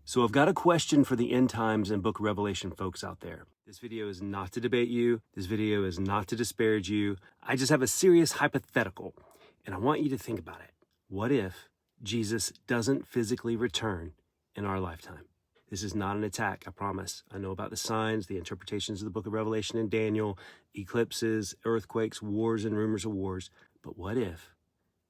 So I've got a question for the end times and book of Revelation folks out there. This video is not to debate you. This video is not to disparage you. I just have a serious hypothetical, and I want you to think about it. What if Jesus doesn't physically return in our lifetime? This is not an attack, I promise. I know about the signs, the interpretations of the book of Revelation and Daniel, eclipses, earthquakes, wars, and rumors of wars. But what if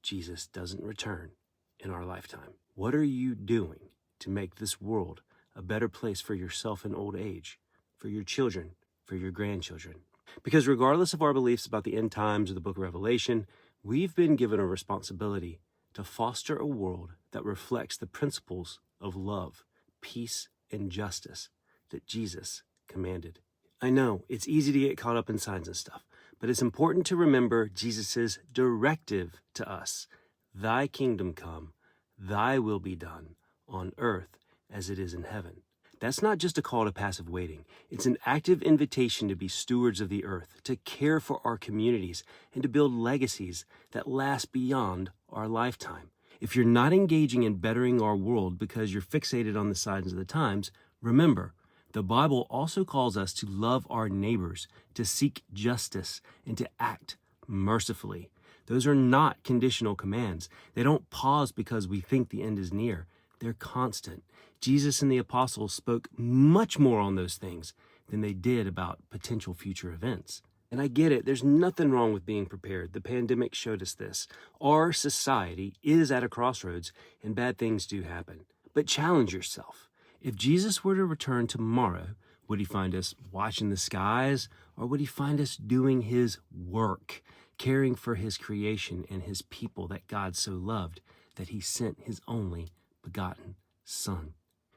Jesus doesn't return in our lifetime? What are you doing to make this world a better place for yourself in old age, for your children, for your grandchildren? Because regardless of our beliefs about the end times or the book of Revelation, we've been given a responsibility to foster a world that reflects the principles of love, peace, and justice that Jesus commanded. I know it's easy to get caught up in signs and stuff, but it's important to remember Jesus's directive to us. Thy kingdom come, thy will be done on earth as it is in heaven. That's not just a call to passive waiting. It's an active invitation to be stewards of the earth, to care for our communities, and to build legacies that last beyond our lifetime. If you're not engaging in bettering our world because you're fixated on the signs of the times, remember, the Bible also calls us to love our neighbors, to seek justice, and to act mercifully. Those are not conditional commands. They don't pause because we think the end is near. They're constant. Jesus and the apostles spoke much more on those things than they did about potential future events. And I get it. There's nothing wrong with being prepared. The pandemic showed us this. Our society is at a crossroads and bad things do happen. But challenge yourself. If Jesus were to return tomorrow, would he find us watching the skies, or would he find us doing his work, caring for his creation and his people that God so loved that he sent his only begotten Son?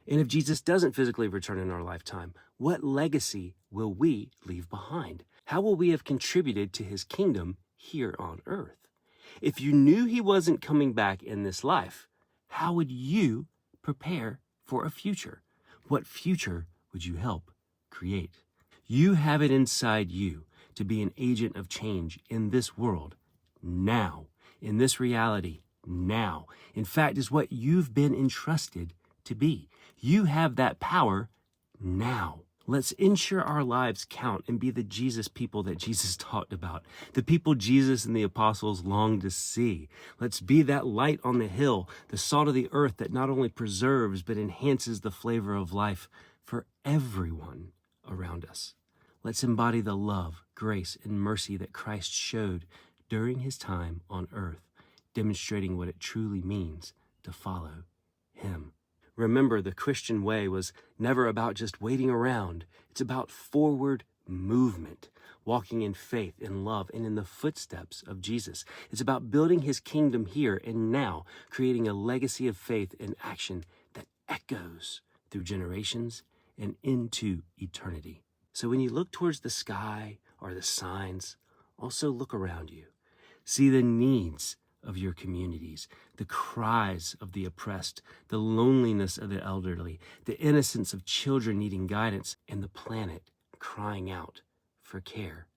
And if Jesus doesn't physically return in our lifetime, what legacy will we leave behind? How will we have contributed to his kingdom here on earth? If you knew he wasn't coming back in this life, how would you prepare for a future? What future would you help create? You have it inside you to be an agent of change in this world now, in this reality now. In fact, is what you've been entrusted to be. You have that power now. Let's ensure our lives count and be the Jesus people that Jesus talked about, the people Jesus and the apostles longed to see. Let's be that light on the hill, the salt of the earth that not only preserves but enhances the flavor of life for everyone around us. Let's embody the love, grace, and mercy that Christ showed during his time on earth, demonstrating what it truly means to follow him. Remember, the Christian way was never about just waiting around. It's about forward movement, walking in faith, in love, and in the footsteps of Jesus. It's about building his kingdom here and now, creating a legacy of faith and action that echoes through generations and into eternity. So when you look towards the sky or the signs, also look around you. See the needs of your communities, the cries of the oppressed, the loneliness of the elderly, the innocence of children needing guidance, and the planet crying out for care.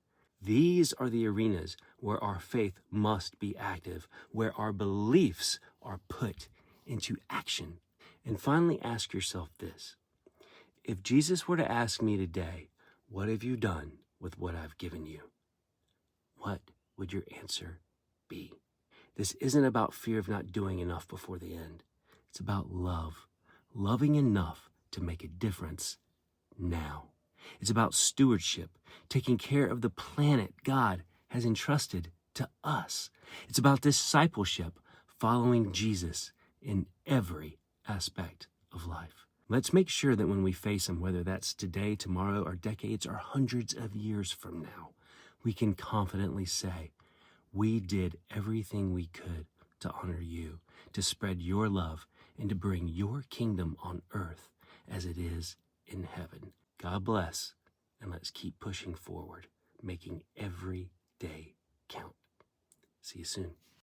These are the arenas where our faith must be active, where our beliefs are put into action. And finally, ask yourself this. If Jesus were to ask me today, what have you done with what I've given you? What would your answer be? This isn't about fear of not doing enough before the end. It's about love, loving enough to make a difference now. It's about stewardship, taking care of the planet God has entrusted to us. It's about discipleship, following Jesus in every aspect of life. Let's make sure that when we face him, whether that's today, tomorrow, or decades, or hundreds of years from now, we can confidently say, we did everything we could to honor you, to spread your love, and to bring your kingdom on earth as it is in heaven. God bless, and let's keep pushing forward, making every day count. See you soon.